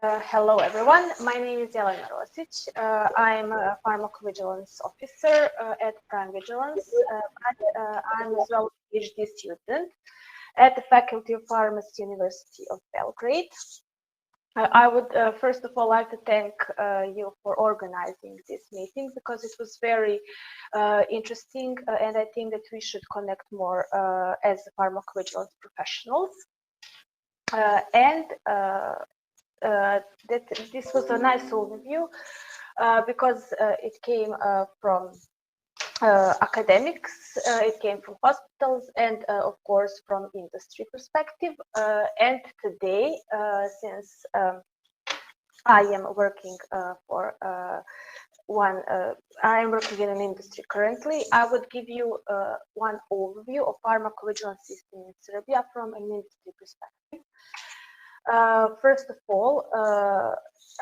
Hello, everyone. My name is Jelena. I'm a pharmacovigilance officer at Prime Vigilance, but I'm as well a PhD student at the Faculty of Pharmacy, University of Belgrade. I would first of all like to thank you for organizing this meeting because it was very interesting, and I think that we should connect more as pharmacovigilance professionals. That this was a nice overview because it came from academics, it came from hospitals, and of course from industry perspective. And today, since I am working for I am working in an industry currently, I would give you one overview of pharmacovigilance system in Serbia from an industry perspective. First of all,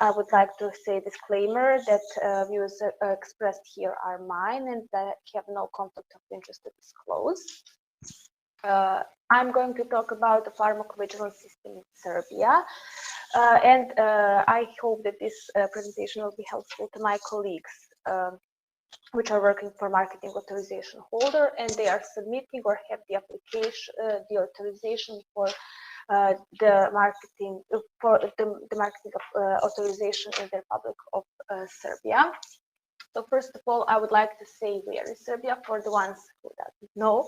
I would like to say disclaimer that views expressed here are mine and that I have no conflict of interest to disclose. I'm going to talk about the pharmacovigilance system in Serbia, and I hope that this presentation will be helpful to my colleagues which are working for marketing authorization holder, and they are submitting or have the application, the authorization for the marketing authorization in the Republic of Serbia. So first of all, I would like to say where is Serbia for the ones who don't know.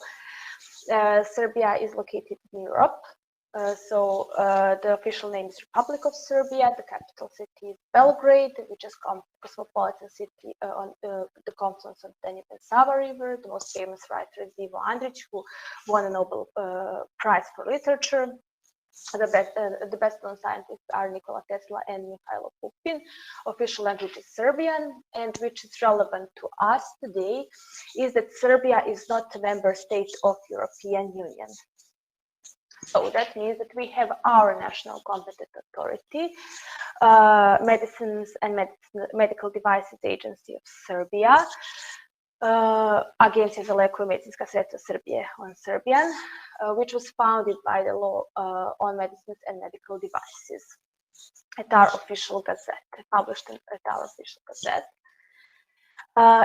Serbia is located in Europe. The official name is Republic of Serbia. The capital city is Belgrade, which is a cosmopolitan city on the confluence of Danube and Sava River. The most famous writer is Ivo Andrić, who won a Nobel Prize for Literature. The best known scientists are Nikola Tesla and Mikhailo Pupin. Official language is Serbian, and which is relevant to us today is that Serbia is not a member state of European Union. So that means that we have our national competent authority, Medicines and Medical Devices Agency of Serbia, Agencija za lekove i medicinska sredstva Srbije on Serbian, which was founded by the law on medicines and medical devices at our official gazette, published at our official gazette.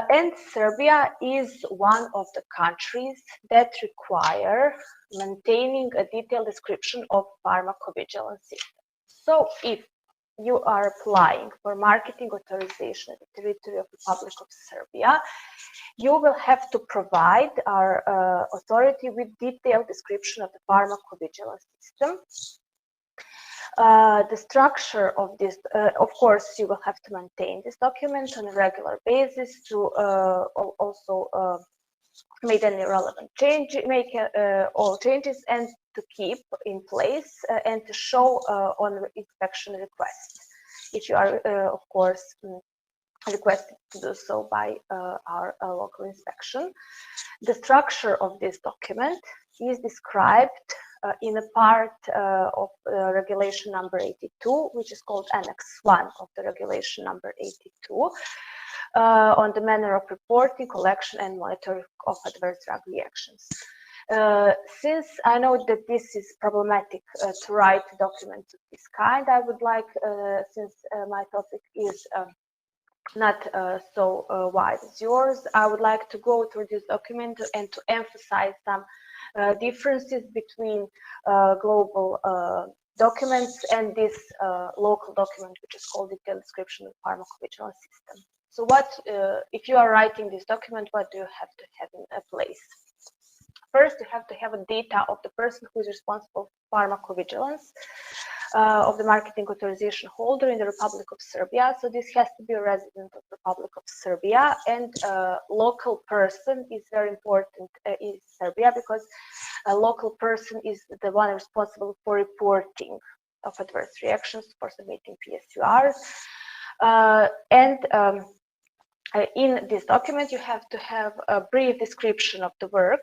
And Serbia is one of the countries that require maintaining a detailed description of pharmacovigilance system. So if you are applying for marketing authorization at the territory of the Republic of Serbia, you will have to provide our authority with detailed description of the pharmacovigilance system. The structure of this, of course, you will have to maintain this document on a regular basis to also make any relevant change, make all changes, and to keep in place and to show on inspection request, if you are, of course, requested to do so by our local inspection. The structure of this document is described in a part of regulation number 82, which is called Annex 1 of the regulation number 82, on the manner of reporting, collection, and monitoring of adverse drug reactions. Since I know that this is problematic to write documents of this kind, I would like, since my topic is not so wide as yours, I would like to go through this document and to emphasize some differences between global documents and this local document, which is called Detailed Description of Pharmacovigilance System. So what, if you are writing this document, what do you have to have in place? First, you have to have a data of the person who is responsible for pharmacovigilance of the marketing authorization holder in the Republic of Serbia. So this has to be a resident of the Republic of Serbia, and local person is very important in Serbia because a local person is the one responsible for reporting of adverse reactions, for submitting PSURs. In this document, you have to have a brief description of the work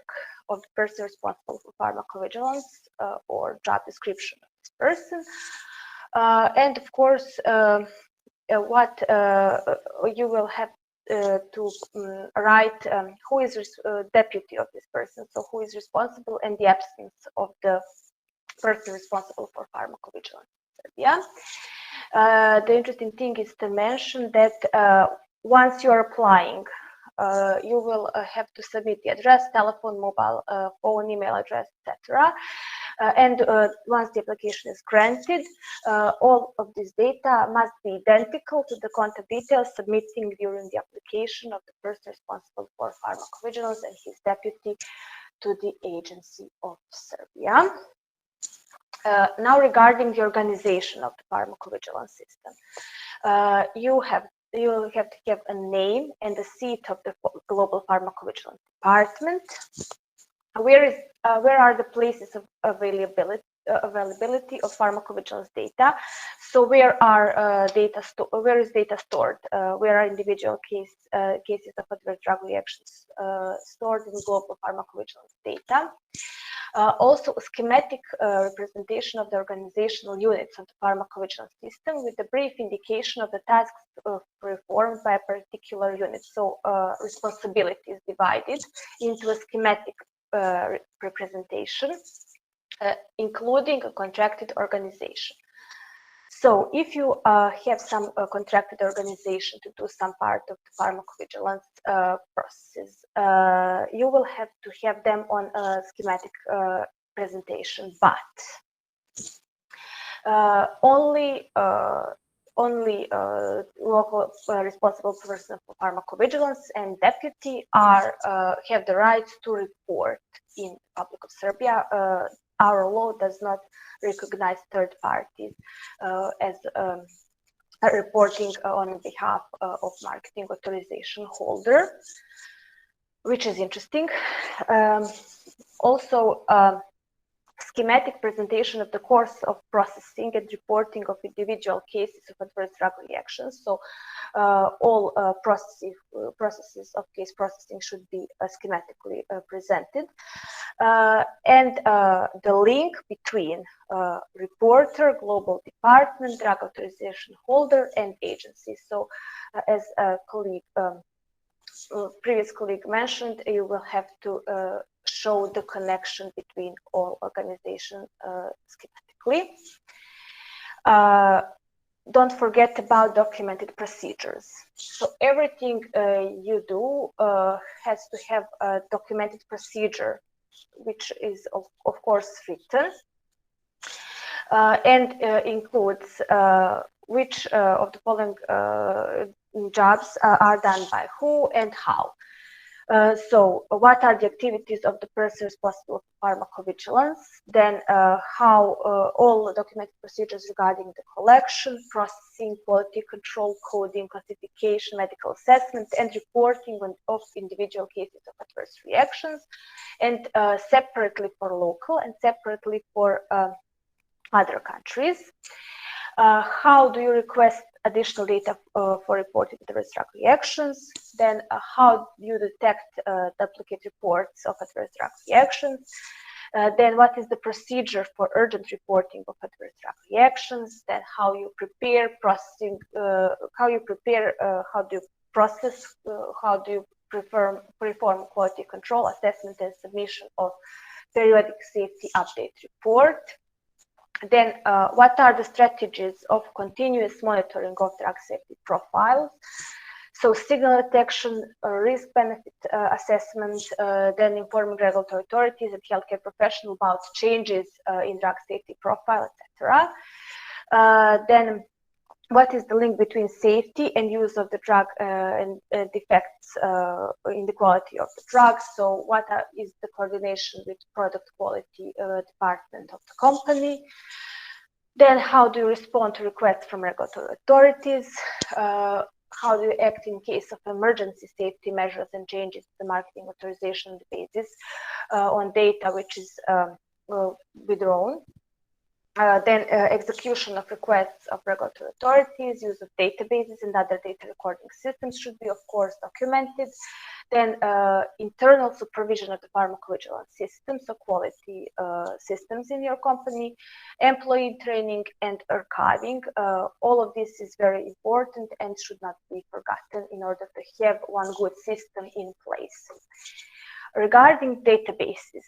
of the person responsible for pharmacovigilance or job description of this person. And of course, what you will have to write who is deputy of this person, so who is responsible, and the absence of the person responsible for pharmacovigilance in Serbia. The interesting thing is to mention that once you're applying, you will have to submit the address, telephone, mobile phone, email address, etc. And once the application is granted, all of this data must be identical to the contact details submitting during the application of the person responsible for pharmacovigilance and his deputy to the Agency of Serbia. Now, regarding the organization of the pharmacovigilance system, you will have to have a name and a seat of the Global Pharmacovigilance Department. Where are the places of availability of pharmacovigilance data? So where is data stored? Where are individual cases of adverse drug reactions stored in global pharmacovigilance data? Also, a schematic representation of the organizational units of the pharmacovigilance system with a brief indication of the tasks performed by a particular unit. So responsibility is divided into a schematic representation, including a contracted organization. So if you have some contracted organization to do some part of the pharmacovigilance processes, you will have to have them on a schematic presentation, but only local responsible person for pharmacovigilance and deputy have the right to report in the Republic of Serbia. Our law does not recognize third parties as reporting on behalf of marketing authorization holder, which is interesting. Also, schematic presentation of the course of processing and reporting of individual cases of adverse drug reactions. So all processes of case processing should be schematically presented. And the link between reporter, global department, drug authorization holder, and agency. So as a colleague, previous colleague mentioned, you will have to show the connection between all organizations schematically. Don't forget about documented procedures. So everything you do has to have a documented procedure, which is of course written and includes which of the following jobs are done by who and how. So what are the activities of the person responsible for pharmacovigilance? Then how all documented procedures regarding the collection, processing, quality control, coding, classification, medical assessment, and reporting of individual cases of adverse reactions, and separately for local and separately for other countries. How do you request additional data for reporting adverse drug reactions? Then how do you detect duplicate reports of adverse drug reactions? Then what is the procedure for urgent reporting of adverse drug reactions? Then how you prepare processing, how do you process, how do you perform quality control, assessment, and submission of periodic safety update report? Then what are the strategies of continuous monitoring of drug safety profiles? So signal detection, risk-benefit assessment, then informing regulatory authorities and healthcare professionals about changes in drug safety profile, etc. Then what is the link between safety and use of the drug and defects in the quality of the drug? So what is the coordination with product quality department of the company? Then how do you respond to requests from regulatory authorities? How do you act in case of emergency safety measures and changes to the marketing authorization basis on data which is withdrawn? Then execution of requests of regulatory authorities, use of databases and other data recording systems should be, of course, documented. Then internal supervision of the pharmacovigilance systems, so quality systems in your company, employee training and archiving. All of this is very important and should not be forgotten in order to have one good system in place. Regarding databases,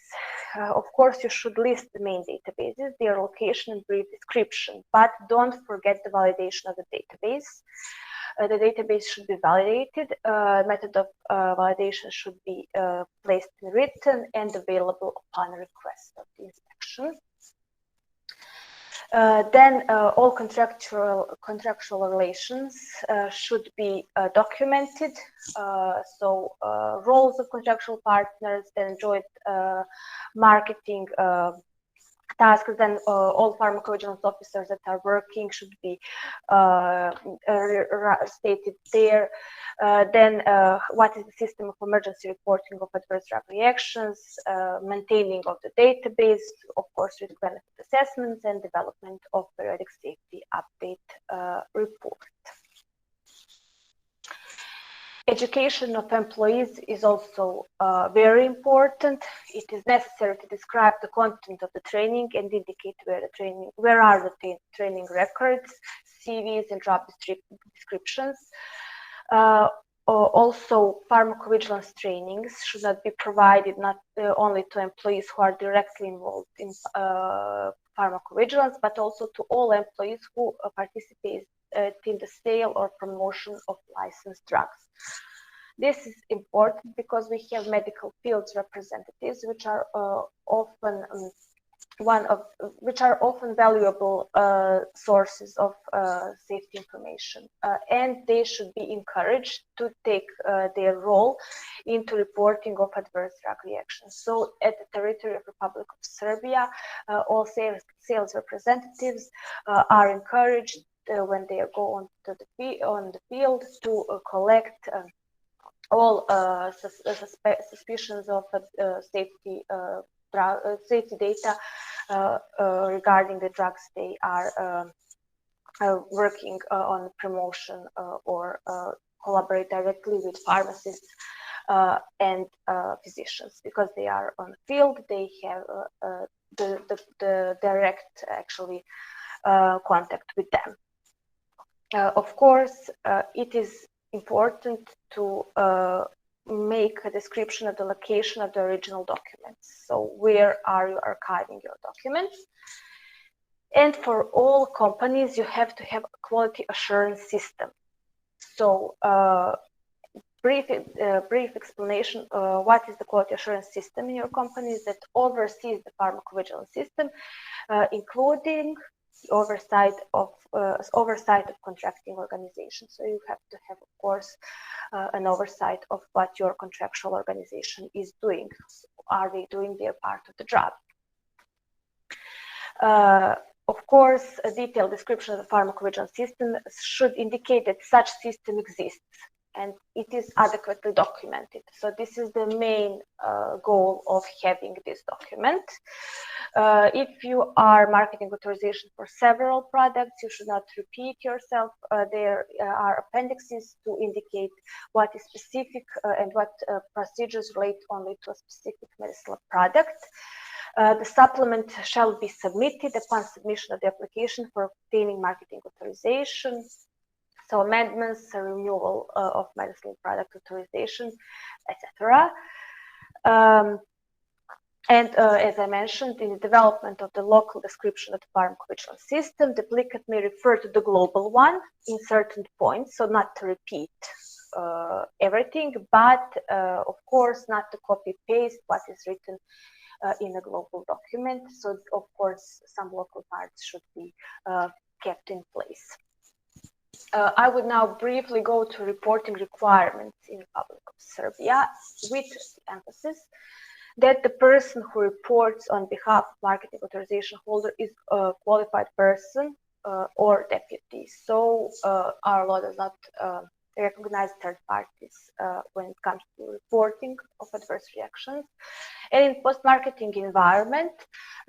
of course, you should list the main databases, their location and brief description, but don't forget the validation of the database. The database should be validated. Method of validation should be placed in written and available upon request of the inspection. Then all contractual relations should be documented. So roles of contractual partners, then joint marketing tasks, then all pharmacovigilance officers that are working should be stated there. Then what is the system of emergency reporting of adverse drug reactions, maintaining of the database, of course, risk benefit assessments, and development of periodic safety update report. Education of employees is also very important. It is necessary to describe the content of the training and indicate where are the training records, CVs, and job descriptions. Also, pharmacovigilance trainings should not be provided not only to employees who are directly involved in pharmacovigilance, but also to all employees who participate in the sale or promotion of licensed drugs. This is important because we have medical fields representatives, which are often valuable sources of safety information, and they should be encouraged to take their role into reporting of adverse drug reactions. So at the territory of Republic of Serbia, all sales representatives are encouraged when they go on the field to collect all suspicions of safety data regarding the drugs they are working on promotion or collaborate directly with pharmacists and physicians, because they are on the field. They have the direct actually contact with them. Of course, it is important to make a description of the location of the original documents. So where are you archiving your documents? And for all companies, you have to have a quality assurance system. So brief explanation, what is the quality assurance system in your company that oversees the pharmacovigilance system, including oversight of contracting organizations. So you have to have, of course, an oversight of what your contractual organization is doing. Are they doing their part of the job? Of course, a detailed description of the pharmacovigilance system should indicate that such system exists and it is adequately documented. So this is the main goal of having this document. If you are marketing authorization for several products, you should not repeat yourself. There are appendixes to indicate what is specific and what procedures relate only to a specific medicinal product. The supplement shall be submitted upon submission of the application for obtaining marketing authorization. So amendments, renewal of medicinal product authorization, etc. And as I mentioned, in the development of the local description of the pharmacovigilance system, the applicant may refer to the global one in certain points, so not to repeat everything, but of course not to copy-paste what is written in a global document. So of course some local parts should be kept in place. I would now briefly go to reporting requirements in the Republic of Serbia, with the emphasis that the person who reports on behalf of marketing authorization holder is a qualified person or deputy. So our law does not recognize third parties when it comes to reporting of adverse reactions. And in post-marketing environment,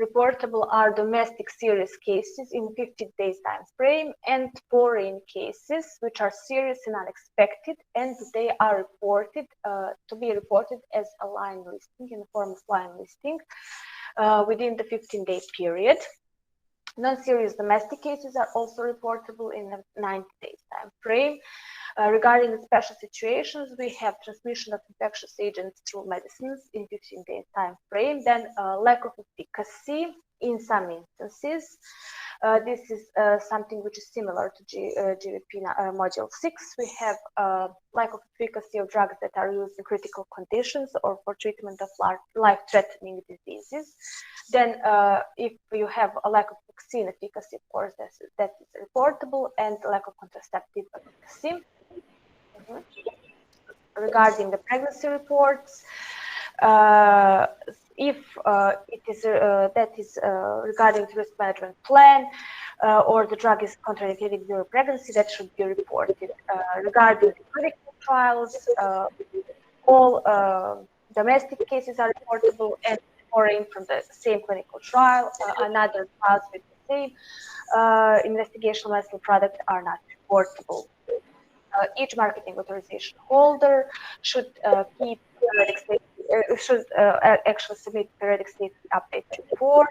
reportable are domestic serious cases in 50 days time frame and foreign cases which are serious and unexpected, and they are reported to be reported as a line listing, in the form of line listing within the 15-day period. Non-serious domestic cases are also reportable in the 90 days time frame. Regarding the special situations, we have transmission of infectious agents through medicines in 15-day time frame, then lack of efficacy in some instances. This is something which is similar to GVP Module 6. We have lack of efficacy of drugs that are used in critical conditions or for treatment of life-threatening diseases. Then if you have a lack of vaccine efficacy, of course, that is reportable, and lack of contraceptive efficacy. Regarding the pregnancy reports, if it is that is regarding the risk management plan or the drug is contraindicated during pregnancy, that should be reported. Regarding the clinical trials, all domestic cases are reportable, and foreign from the same clinical trial, another trials with the same investigational medicine product are not reportable. Each marketing authorization holder should keep periodic safety, should actually submit periodic safety update report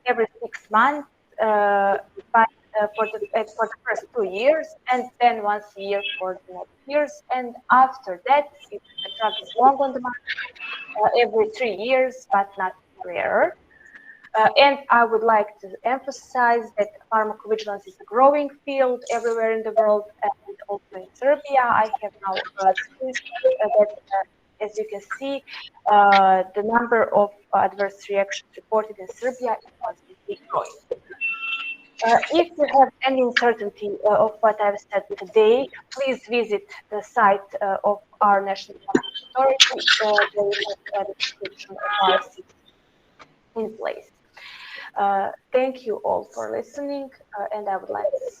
every 6 months for the first 2 years, and then once a year for the next years. And after that, if the drug is long on the market, every 3 years, but not rarer. And I would like to emphasize that pharmacovigilance is a growing field everywhere in the world, and also in Serbia. I have now screenshots that, as you can see, the number of adverse reactions reported in Serbia is constantly growing. If you have any uncertainty of what I've said today, please visit the site of our National Authority. There is a description of our system in place. Thank you all for listening, and I would like to